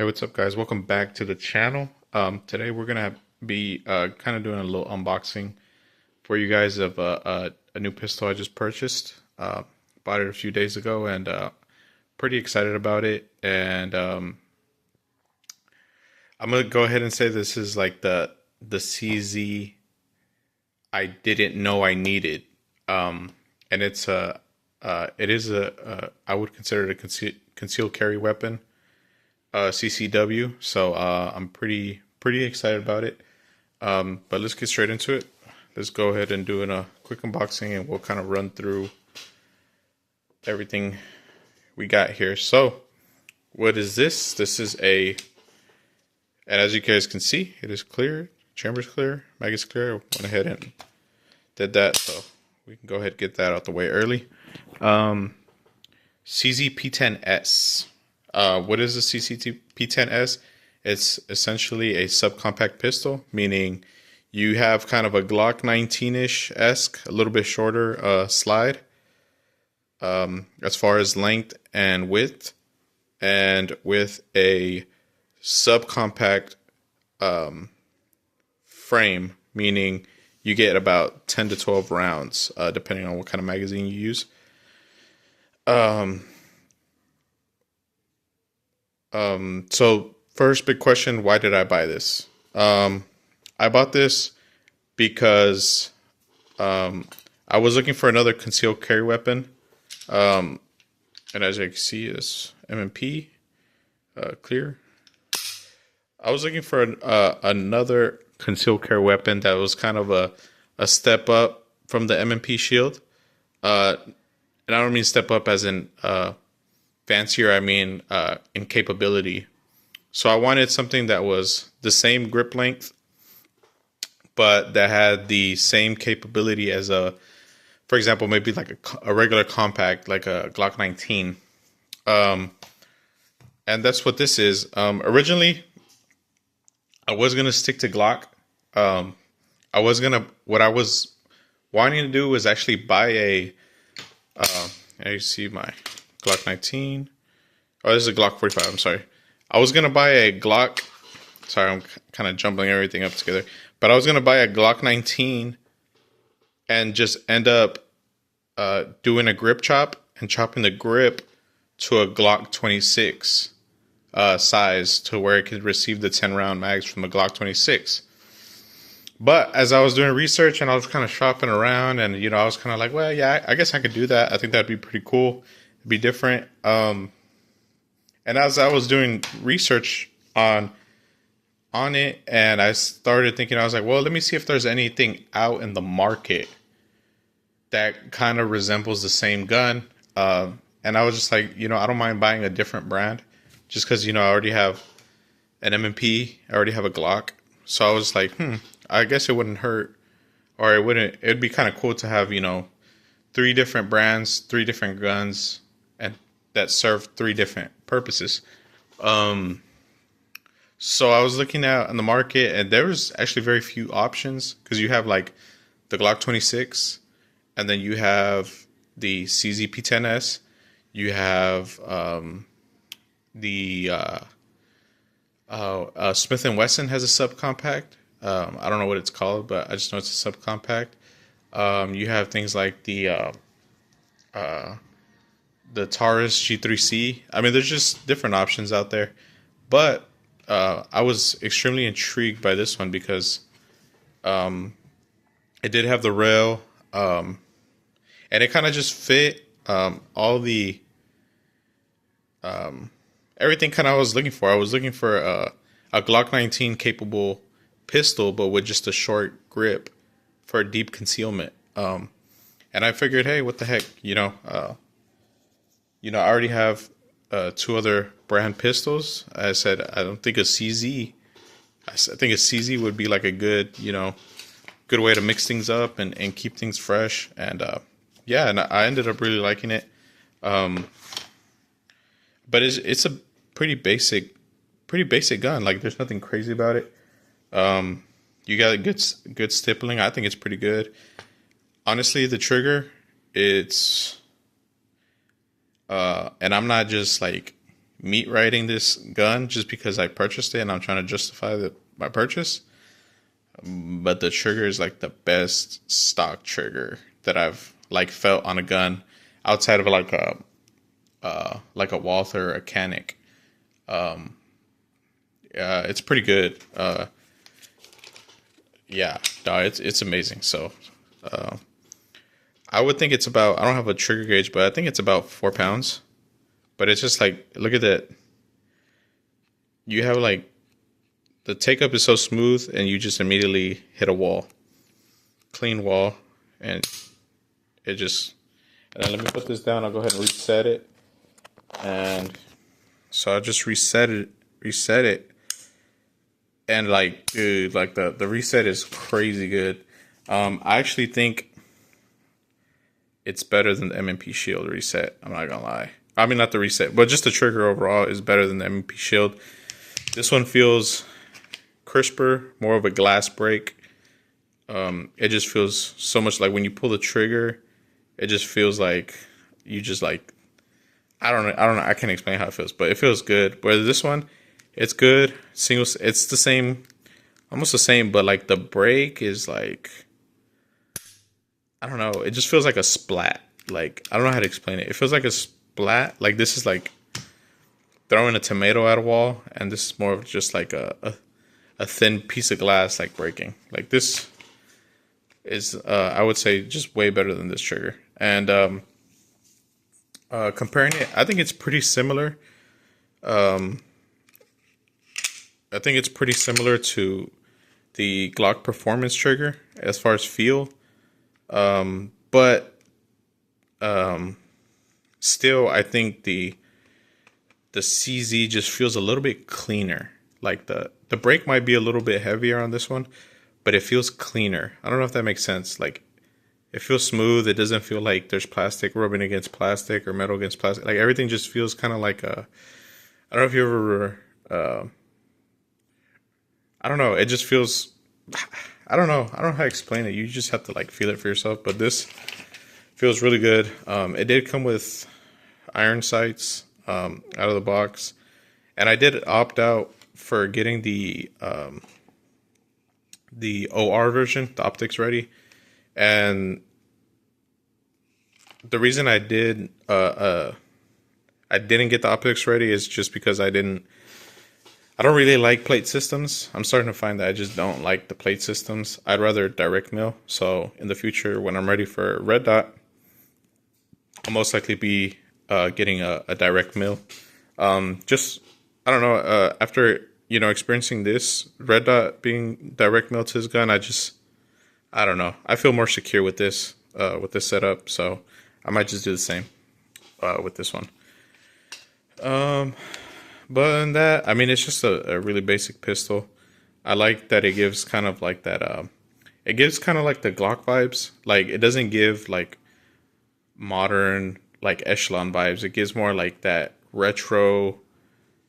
Hey, what's up, guys? Welcome back to the channel. Today we're gonna be kind of doing a little unboxing for you guys of a new pistol I just purchased. Bought it a few days ago and pretty excited about it. And I'm gonna go ahead and say this is like the CZ I didn't know I needed. And it is I would consider it a concealed carry weapon. CCW. So I'm pretty excited about it. But let's get straight into it. Let's go ahead and do a quick unboxing, and we'll kind of run through everything we got here. So what is this? This is and as you guys can see, it is clear. Chamber's clear. Mag is clear. I went ahead and did that, so we can go ahead and get that out the way early. CZ P10s. What is the CZ P10s? It's essentially a subcompact pistol, meaning you have kind of a Glock 19-ish-esque, a little bit shorter slide as far as length and width, and with a subcompact frame, meaning you get about 10 to 12 rounds, depending on what kind of magazine you use. So first big question, why did I buy this? I bought this because I was looking for another concealed carry weapon. And as you can see, it's M&P clear. I was looking for another concealed carry weapon that was kind of a step up from the M&P shield. And I don't mean step up as in fancier, I mean in capability. So I wanted something that was the same grip length, but that had the same capability as for example, maybe like a regular compact, like a Glock 19. And that's what this is. Originally, I was gonna stick to Glock. What I was wanting to do was actually buy you see my Glock 19. Oh, this is a Glock 45. I'm sorry. I was going to buy a Glock. Sorry, I'm kind of jumbling everything up together. But I was going to buy a Glock 19 and just end up doing a grip chop and chopping the grip to a Glock 26 size to where it could receive the 10-round mags from the Glock 26. But as I was doing research and I was kind of shopping around, and I was kind of like, well, yeah, I guess I could do that. I think that'd be pretty cool. It'd be different. And as I was doing research on it, and I started thinking, I was like, well, let me see if there's anything out in the market that kind of resembles the same gun. And I was just like, I don't mind buying a different brand, just because I already have an M&P, I already have a Glock. So I was like, I guess it wouldn't hurt, or it'd be kind of cool to have, 3 different brands, 3 different guns, and that serve 3 different purposes. So I was looking out in the market, and there was actually very few options, because you have like the Glock 26, and then you have the CZ P10s, you have the Smith & Wesson has a subcompact. I don't know what it's called, but I just know it's a subcompact. You have things like the Taurus G3C. I mean, there's just different options out there. But I was extremely intrigued by this one because it did have the rail, and it kind of just fit all the everything kind of I was looking for. I was looking for a Glock 19 capable pistol, but with just a short grip for deep concealment. And I figured, hey, what the heck, I already have 2 other brand pistols. I said, I don't think a CZ. I think a CZ would be like a good, good way to mix things up and keep things fresh. And yeah, and I ended up really liking it. But it's a pretty basic gun. Like, there's nothing crazy about it. You got a good stippling. I think it's pretty good. Honestly, the trigger, it's and I'm not just like meat riding this gun just because I purchased it and I'm trying to justify my purchase. But the trigger is like the best stock trigger that I've like felt on a gun outside of like a Walther or a Canic. It's pretty good. Yeah, no, it's amazing. So I would think it's about, I don't have a trigger gauge, but I think it's about 4 pounds. But it's just like, look at that. You have like, the take up is so smooth and you just immediately hit a wall. Clean wall. And it just, and then let me put this down. I'll go ahead and reset it. And so I just reset it. And like, dude, like the reset is crazy good. I actually think it's better than the M&P Shield reset. I'm not gonna lie. I mean, not the reset, but just the trigger overall is better than the M&P Shield. This one feels crisper, more of a glass break. It just feels so much like when you pull the trigger, it just feels like you just like, I don't know. I can't explain how it feels, but it feels good. Whereas this one, it's good. It's the same, almost the same, but like the break is like, I don't know. It just feels like a splat. Like, I don't know how to explain it. It feels like a splat. Like this is like throwing a tomato at a wall, and this is more of just like a thin piece of glass like breaking. Like this is, I would say, just way better than this trigger. And comparing it, I think it's pretty similar. I think it's pretty similar to the Glock Performance trigger as far as feel. But still, I think the CZ just feels a little bit cleaner. Like the brake might be a little bit heavier on this one, but it feels cleaner. I don't know if that makes sense. Like it feels smooth. It doesn't feel like there's plastic rubbing against plastic or metal against plastic. Like everything just feels kind of like a, I don't know if you ever, I don't know. It just feels, I don't know. I don't know how to explain it. You just have to like feel it for yourself. But this feels really good. It did come with iron sights out of the box, and I did opt out for getting the OR version, the optics ready. And the reason I didn't get the optics ready is just because I don't really like plate systems. I'm starting to find that I just don't like the plate systems. I'd rather direct mill. So in the future, when I'm ready for red dot, I'll most likely be getting a direct mill. Just, I don't know, after, experiencing this red dot being direct mill to his gun, I don't know. I feel more secure with this setup. So I might just do the same with this one. But other than that, I mean, it's just a really basic pistol. I like that it gives kind of like that, it gives kind of like the Glock vibes. Like, it doesn't give like modern, like echelon vibes. It gives more like that retro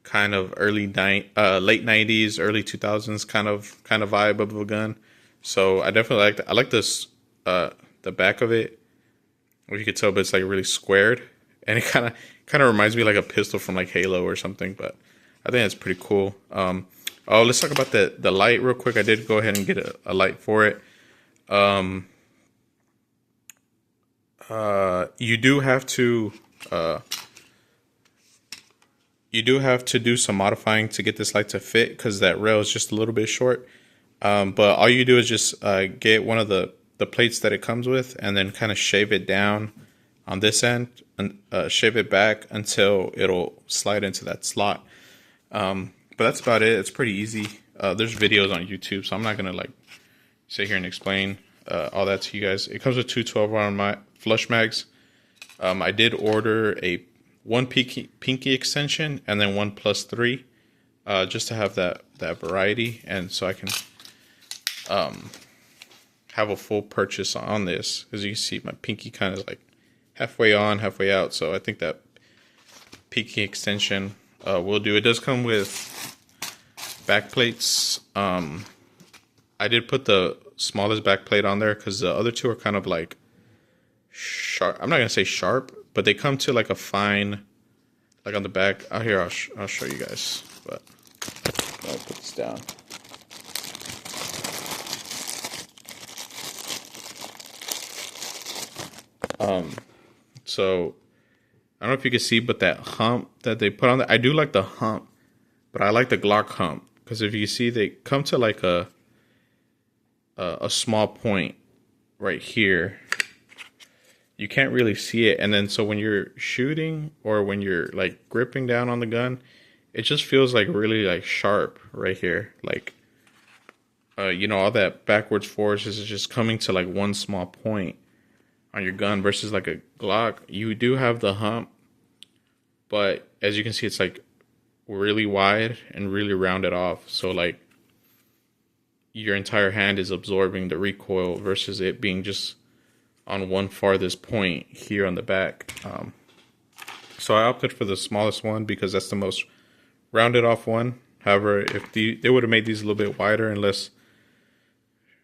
kind of late 90s, early 2000s kind of vibe of a gun. So I definitely like that. I like this, the back of it, where you could tell, but it's like really squared. And it kind of reminds me like a pistol from like Halo or something, but I think that's pretty cool. Let's talk about the light real quick. I did go ahead and get a light for it. You do have to do some modifying to get this light to fit, because that rail is just a little bit short. But all you do is just get one of the plates that it comes with, and then kind of shave it down on this end, and shave it back until it'll slide into that slot. But that's about it. It's pretty easy. There's videos on YouTube, so I'm not gonna like sit here and explain all that to you guys. It comes with two 12-round flush mags. I did order one pinky extension and then one +3, just to have that variety, and so I can have a full purchase on this. As you can see, my pinky kind of like halfway on, halfway out. So I think that pinky extension will do. It does come with back plates. I did put the smallest back plate on there because the other two are kind of like sharp. I'm not gonna say sharp, but they come to like a fine like on the back. Out here, I'll show you guys. But I'll put this down. So I don't know if you can see, but that hump that they put on there, I do like the hump, but I like the Glock hump because if you see, they come to like a small point right here. You can't really see it, and then so when you're shooting or when you're like gripping down on the gun, it just feels like really like sharp right here. Like you know, all that backwards force is just coming to like one small point on your gun versus like a Glock. You do have the hump, but as you can see, it's like really wide and really rounded off. So like your entire hand is absorbing the recoil versus it being just on one farthest point here on the back. So I opted for the smallest one because that's the most rounded off one. However, if they would have made these a little bit wider and less,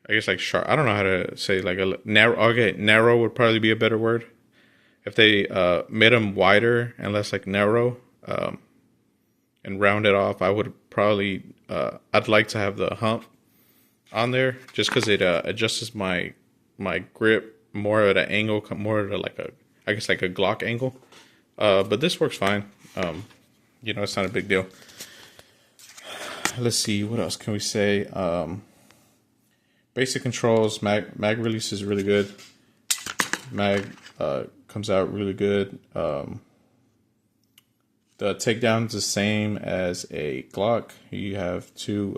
I guess like sharp, I don't know how to say, like a narrow, okay, narrow would probably be a better word. If they made them wider and less like narrow and rounded off, I would probably, I'd like to have the hump on there just because it adjusts my grip more at an angle, more at like a, I guess like a Glock angle. But this works fine. You know, it's not a big deal. Let's see, what else can we say? Basic controls, mag release is really good. Mag comes out really good. The takedown's the same as a Glock. You have two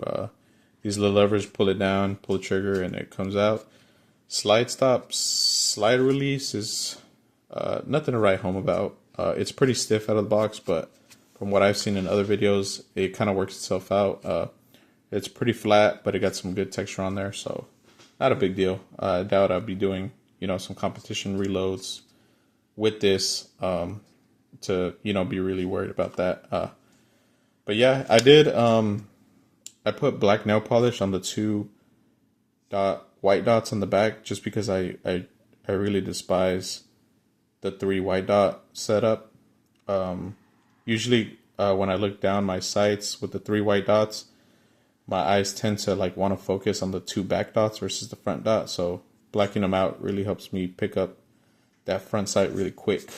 these little levers, pull it down, pull the trigger, and it comes out. Slide stop, slide release is nothing to write home about. It's pretty stiff out of the box, but from what I've seen in other videos, it kind of works itself out. It's pretty flat, but it got some good texture on there, so not a big deal. I doubt I'll be doing, you know, some competition reloads with this to, you know, be really worried about that. But yeah, I did. I put black nail polish on the two white dots on the back just because I really despise the 3 white dot setup. Usually when I look down my sights with the 3 white dots, my eyes tend to like want to focus on the 2 back dots versus the front dot. So blacking them out really helps me pick up that front sight really quick.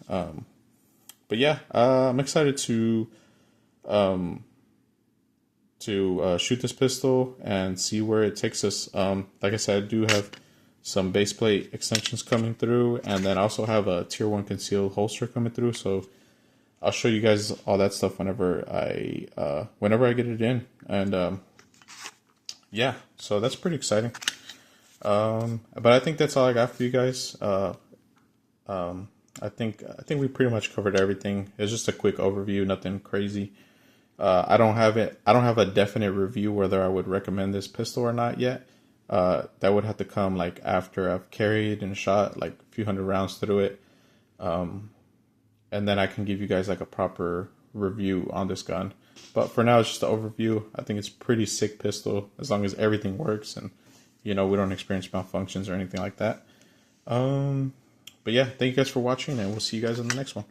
But yeah, I'm excited to shoot this pistol and see where it takes us. Like I said, I do have some base plate extensions coming through, and then I also have a tier 1 concealed holster coming through. So I'll show you guys all that stuff whenever I get it in. And yeah, so that's pretty exciting. But I think that's all I got for you guys. I think we pretty much covered everything. It's just a quick overview, nothing crazy. I don't have a definite review whether I would recommend this pistol or not yet. That would have to come like after I've carried and shot like a few hundred rounds through it. And then I can give you guys like a proper review on this gun. But for now, it's just an overview. I think it's a pretty sick pistol as long as everything works and, you know, we don't experience malfunctions or anything like that. But yeah, thank you guys for watching, and we'll see you guys in the next one.